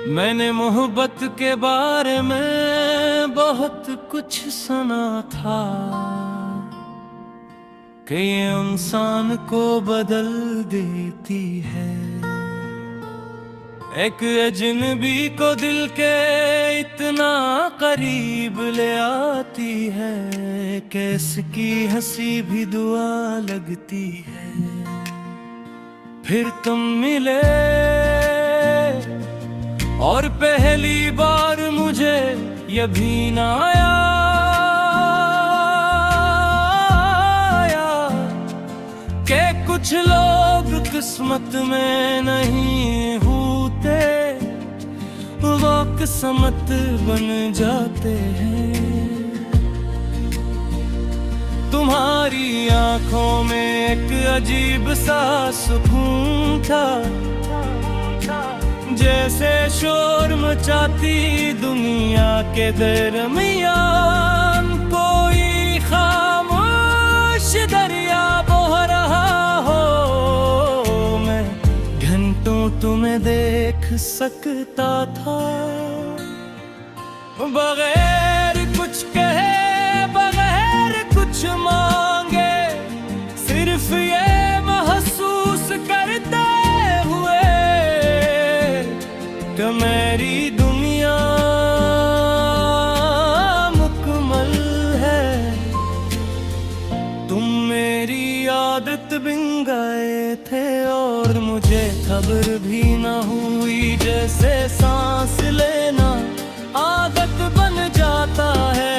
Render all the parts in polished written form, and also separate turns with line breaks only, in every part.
मैंने मोहब्बत के बारे में बहुत कुछ सुना था कि ये इंसान को बदल देती है। एक अजनबी को दिल के इतना करीब ले आती है कि इसकी हंसी भी दुआ लगती है। फिर तुम मिले और पहली बार मुझे ये भी ना आया कि कुछ लोग किस्मत में नहीं होते, वो किस्मत बन जाते हैं। तुम्हारी आंखों में एक अजीब सा सुकून था, जैसे शोर मचाती दुनिया के दरमियान कोई खामोश दरिया बह रहा हो। मैं घंटों तुम्हें देख सकता था, बगैर कुछ कहे बगैर कुछ मांगे, सिर्फ ये महसूस करते हुए कि मेरी दुनिया मुकम्मल है। तुम मेरी आदत बन गए थे और मुझे खबर भी न हुई। जैसे सांस लेना आदत बन जाता है,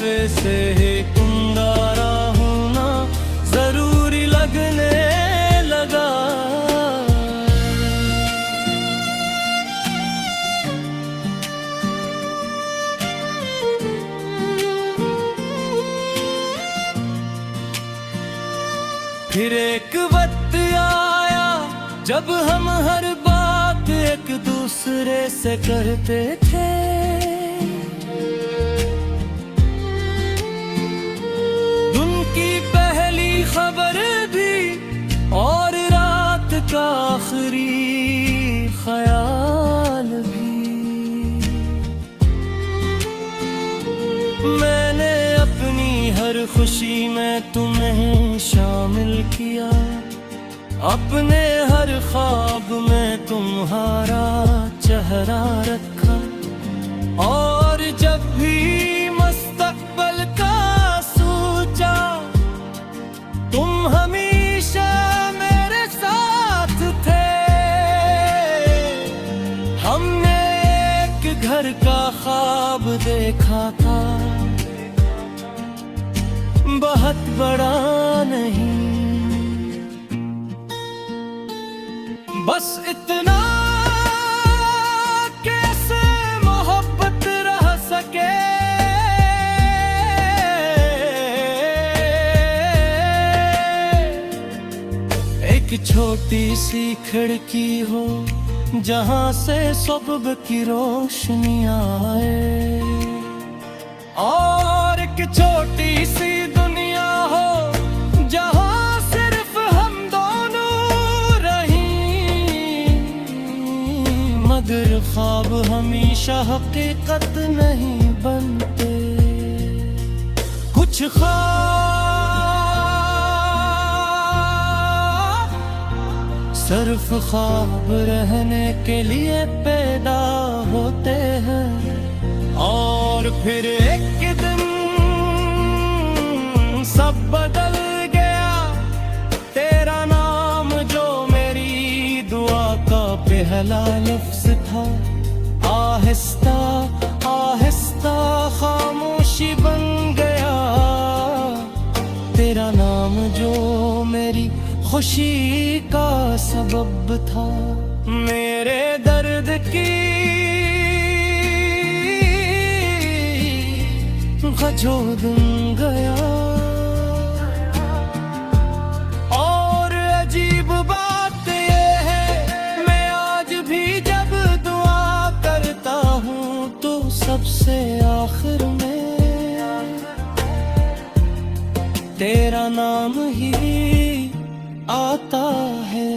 वैसे ही कुंगारा होना जरूरी लगने लगा। फिर एक वक्त आया जब हम हर बात एक दूसरे से करते थे। दिन की पहली खबर भी और रात का आखिरी ख्याल भी। मैंने अपनी हर खुशी में तुम्हें शामिल किया, अपने हर ख्वाब में तुम्हारा चेहरा रखा। और जब भी मुस्तकबिल का सोचा, तुम हमेशा मेरे साथ थे। हमने एक घर का ख्वाब देखा था, बहुत बड़ा नहीं, बस इतना कैसे मोहब्बत रह सके। एक छोटी सी खिड़की हो जहां से सुबह की रोशनी आए, और एक छोटी सी दुनिया हो जहां सिर्फ हम दोनों रही। मगर ख्वाब हमेशा हकीकत नहीं बनते, कुछ ख्वाब सिर्फ ख्वाब रहने के लिए पैदा होते हैं। और फिर एक दिन सब बदल गया। तेरा नाम जो मेरी दुआ का पहला लफ्ज था, आहिस्ता आहिस्ता खामोशी बन गया। तेरा नाम जो मेरी खुशी का सबब था, मेरे दर्द की खजोद गया। और अजीब बात ये है, मैं आज भी जब दुआ करता हूँ तो सबसे आखिर में तेरा नाम ही आता है।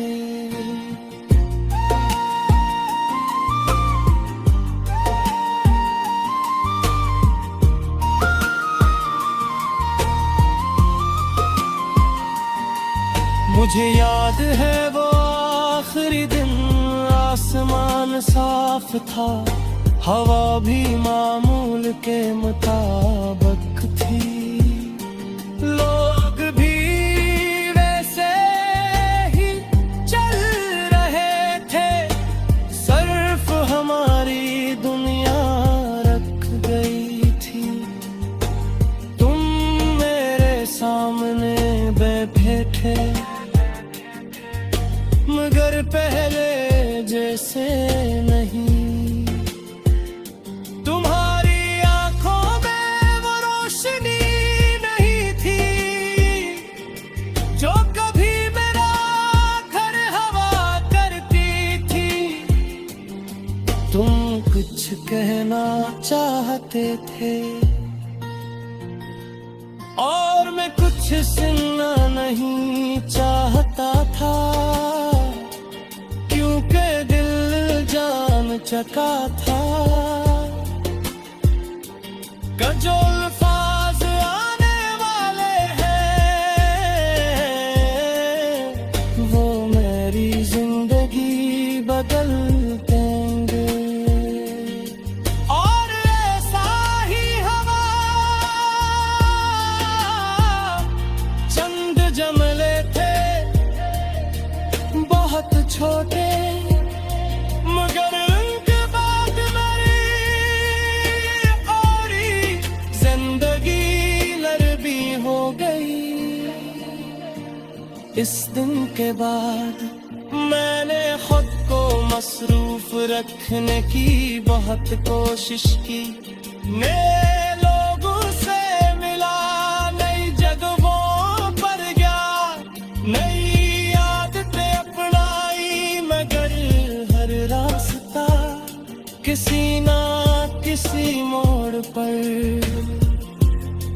मुझे याद है वो आखिरी दिन, आसमान साफ था, हवा भी मामूल के मुताबिक थी, लोग भी वैसे ही चल रहे थे, सिर्फ हमारी दुनिया रख गई थी। तुम मेरे सामने बैठे थे, मगर पहले जैसे नहीं। तुम्हारी आंखों में वो रोशनी नहीं थी, जो कभी मेरा घर हवा करती थी। तुम कुछ कहना चाहते थे और मैं कुछ सुनना नहीं चाहता था, क्योंकि दिल जान चका था। जो अल्फाज आने वाले हैं, वो मेरी जिंदगी बदल देंगे। और ऐसा ही हवा चंद जमले थे, बहुत छोटे, मगर उनके बाद मेरी और जिंदगी लरबी हो गई। इस दिन के बाद मैंने खुद को मसरूफ रखने की बहुत कोशिश की, नए लोगों से मिला, नई जगहों पर गया, नई आदतें अपनाई, मगर हर रास्ता किसी ना किसी मोड़ पर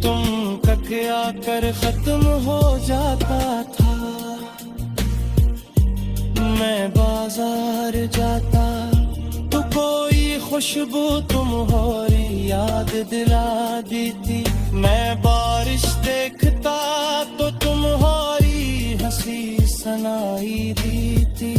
तुम तक आकर खत्म हो जाता था। मैं बाजार जाता तो कोई खुशबू तुम्हारी याद दिला देती, मैं बारिश देखता तो तुम्हारी हंसी सुनाई देती।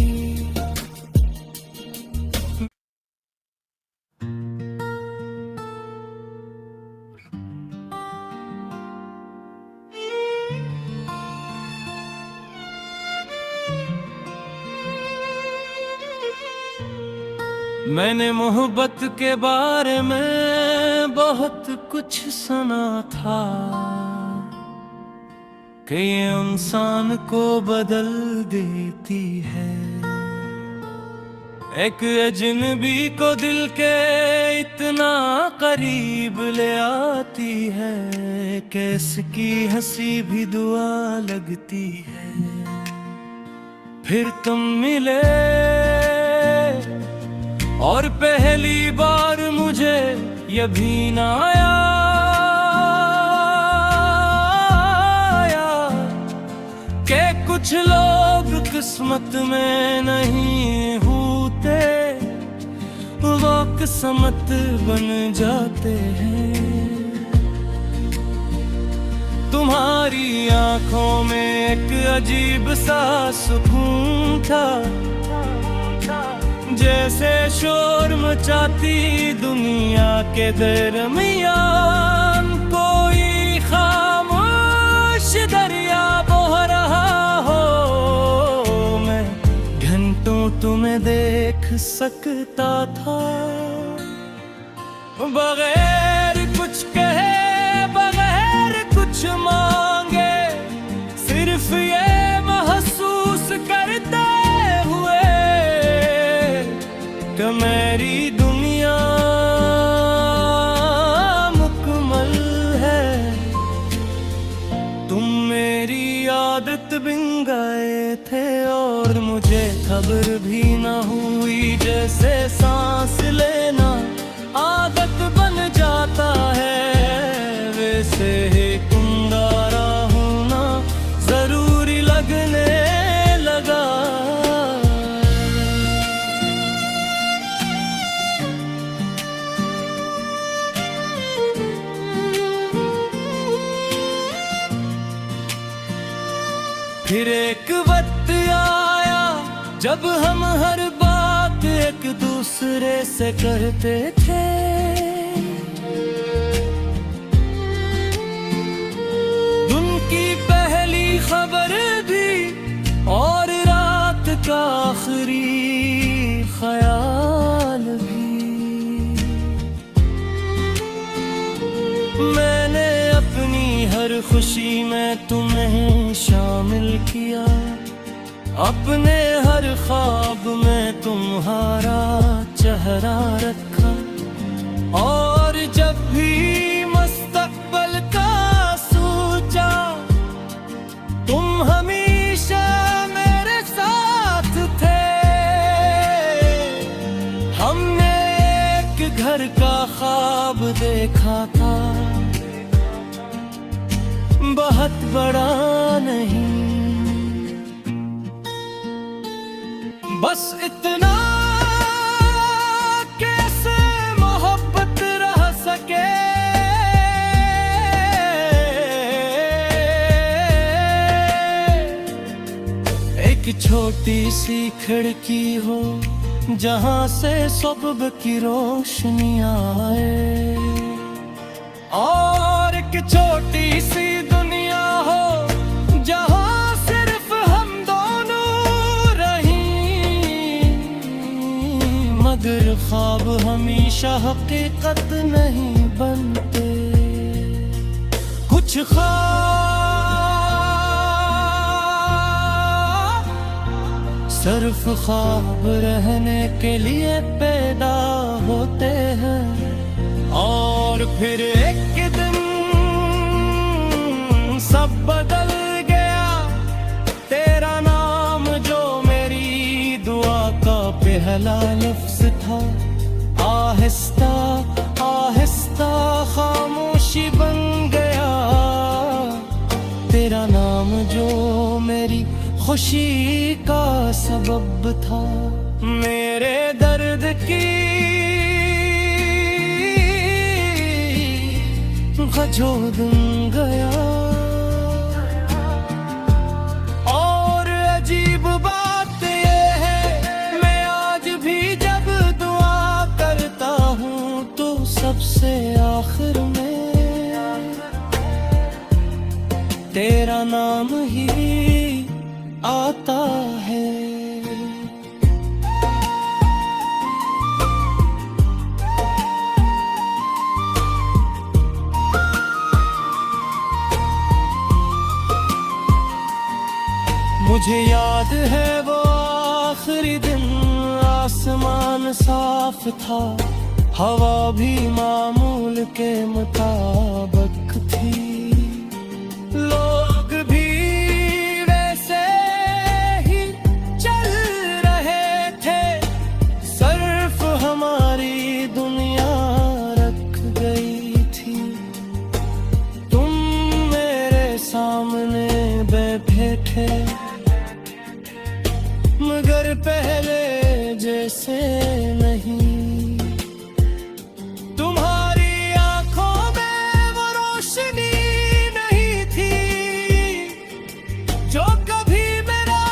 मैंने मोहब्बत के बारे में बहुत कुछ सुना था, कि ये इंसान को बदल देती है। एक अजनबी को दिल के इतना करीब ले आती है, कैसकी हंसी भी दुआ लगती है। फिर तुम मिले और पहली बार मुझे ये भी ना आया कि कुछ लोग किस्मत में नहीं होते, वो किस्मत बन जाते हैं। तुम्हारी आंखों में एक अजीब सा सुकून था, जैसे शोर मचाती दुनिया के दरमियान कोई खामोश दरिया बह रहा हो। मैं घंटों तुम्हें देख सकता था, बगैर कुछ कहे, बगैर कुछ मांगे, सिर्फ ये महसूस करते हुए कि मेरी दुनिया मुकम्मल है। तुम मेरी आदत बन गए थे और मुझे खबर भी न हुई, जैसे सांस लेना आदत बन जाता है, वैसे ही कुंगारा होना जरूरी लगने लगा। फिर एक वक्त जब हम हर बात एक दूसरे से करते थे, दिन की पहली खबर भी और रात का आखिरी ख्याल भी। मैंने अपनी हर खुशी में तुम्हें शामिल किया, अपने हर ख्वाब में तुम्हारा चेहरा रखा, और जब भी मुस्तकबिल का सोचा, तुम हमेशा मेरे साथ थे। हमने एक घर का ख्वाब देखा था, बहुत बड़ा नहीं, बस इतना कैसे मोहब्बत रह सके। एक छोटी सी खिड़की हो जहां से सुबह की रोशनी आए, और एक छोटी सी दुनिया हो जहां सिर्फ हम दोनों रहीं। मगर ख्वाब हमेशा हकीकत नहीं बनते, कुछ सिर्फ ख्वाब रहने के लिए पैदा होते हैं, और फिर एक दिन सब बदल गया। तेरा नाम जो मेरी दुआ का पहला लफ्ज था, आहिस्ता आहिस्ता खामोशी बन गया। तेरा नाम जो मेरी खुशी का सबब था, मेरे दर्द की वजूद गया। और अजीब बात ये है, मैं आज भी जब दुआ करता हूँ तो सबसे आखिर में तेरा नाम ही आता है। मुझे याद है वो आखिरी दिन, आसमान साफ था, हवा भी मामूल के मुताबिक थी, लोग भी वैसे ही चल रहे थे। सिर्फ हमारी दुनिया रख गई थी। तुम मेरे सामने बैठे थे, मगर पहले जैसे नहीं। तुम्हारी आंखों में वो रोशनी नहीं थी जो कभी मेरा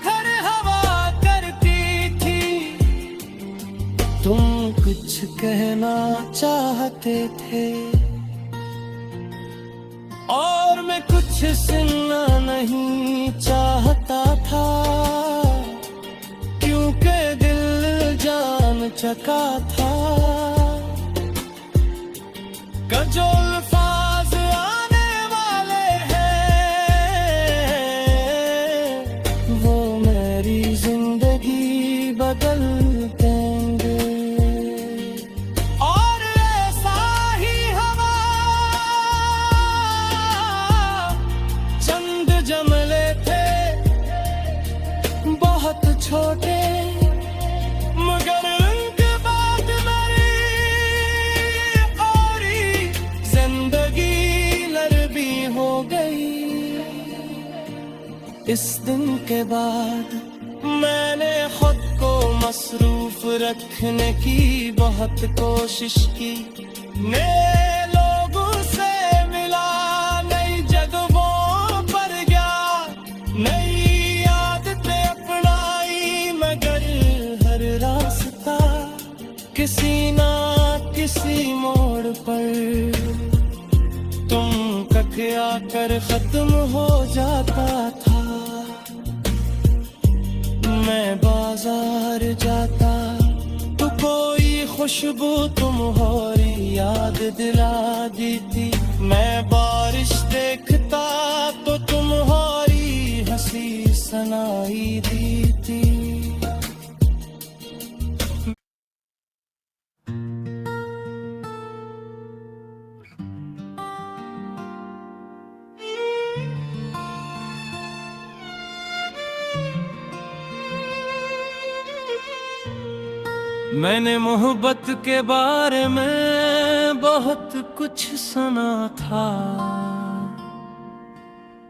घर हवा करती थी। तुम कुछ कहना चाहते थे और मैं कुछ सुनना नहीं चाहता था, क्योंकि दिल जान चुका था कि जो अल्फाज आने वाले हैं वो मेरी जिंदगी बदल देंगे। और ऐसा ही हवा चंद जमले थे, बहुत छोटे, मगर उनके बाद मेरी और जिंदगी लरबी हो गई। इस दिन के बाद मैंने खुद को मसरूफ रखने की बहुत कोशिश की, नए लोगों से मिला, नई जगहों पर गया, नई आदतें अपनाई, किसी ना किसी मोड़ पर तुम कखिया कर खत्म हो जाता था। मैं बाजार जाता तो कोई खुशबू तुम्हारी याद दिला देती। मैं बारिश देखता तो तुम्हारी हंसी सुनाई देती। मैंने मोहब्बत के बारे में बहुत कुछ सुना था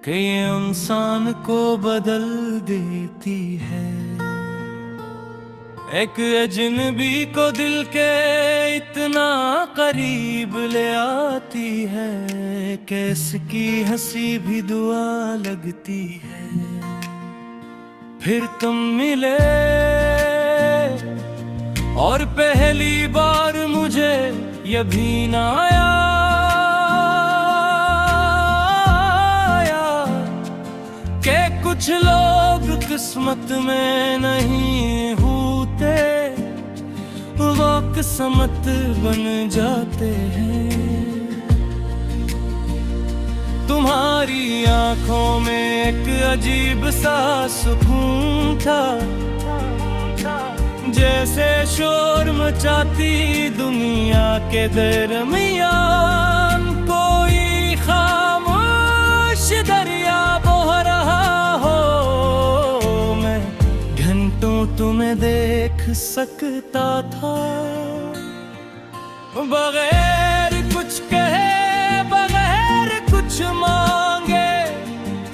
कि ये इंसान को बदल देती है। एक अजनबी को दिल के इतना करीब ले आती है, कैसे की हंसी भी दुआ लगती है। फिर तुम मिले और पहली बार मुझे ये भी ना आया कि कुछ लोग किस्मत में नहीं होते, वो किस्मत बन जाते हैं। तुम्हारी आंखों में एक अजीब सा सुकून था, जैसे शोर मचाती दुनिया के दरमियान कोई खामोश दरिया बह रहा हो। मैं घंटों तुम्हें देख सकता था, बगैर कुछ कहे बगैर कुछ मांगे,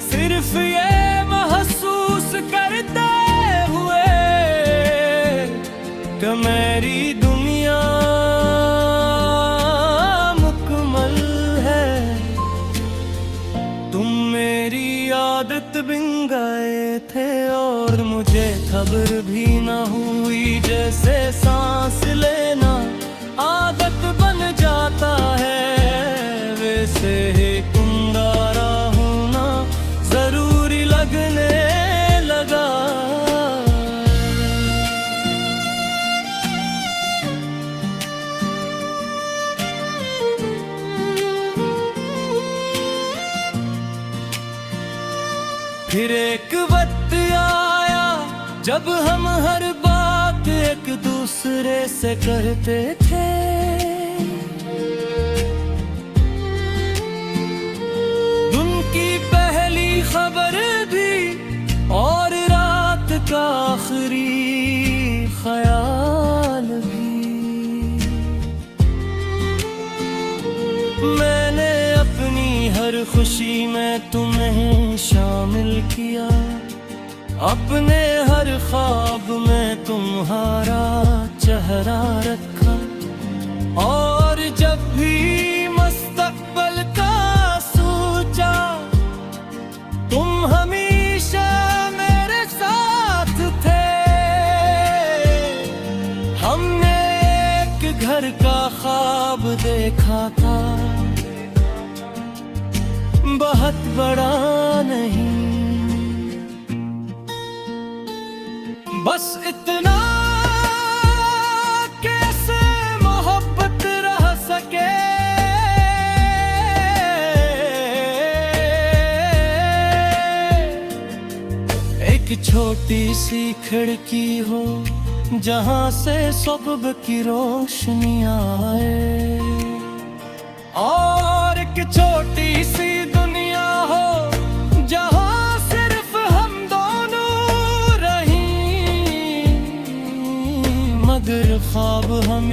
सिर्फ ये महसूस करते हुए कि मेरी दुनिया मुकम्मल है। तुम मेरी आदत बन गए थे और मुझे खबर भी न हुई। जैसे सांस लेना आदत बन जाता है, वैसे ही कुंगारा होना जरूरी लगने लगा। फिर एक वक्त आया जब हम हर बात एक दूसरे से करते थे। दिन की पहली खबर भी और रात का आखिरी ख्याल भी। मैंने अपनी हर खुशी में तुम्हें शामिल किया, अपने हर ख्वाब में तुम्हारा चेहरा रखा। और जब भी मुस्तकबिल का सोचा, तुम हमेशा मेरे साथ थे। हमने एक घर का ख्वाब देखा था, बहुत बड़ा नहीं, बस इतना कैसे मोहब्बत रह सके। एक छोटी सी खिड़की हो जहां से सुबह की रोशनी आए, और एक छोटी सी दुनिया हो जहां सिर्फ हम दोनों रही, मगर ख्वाब हम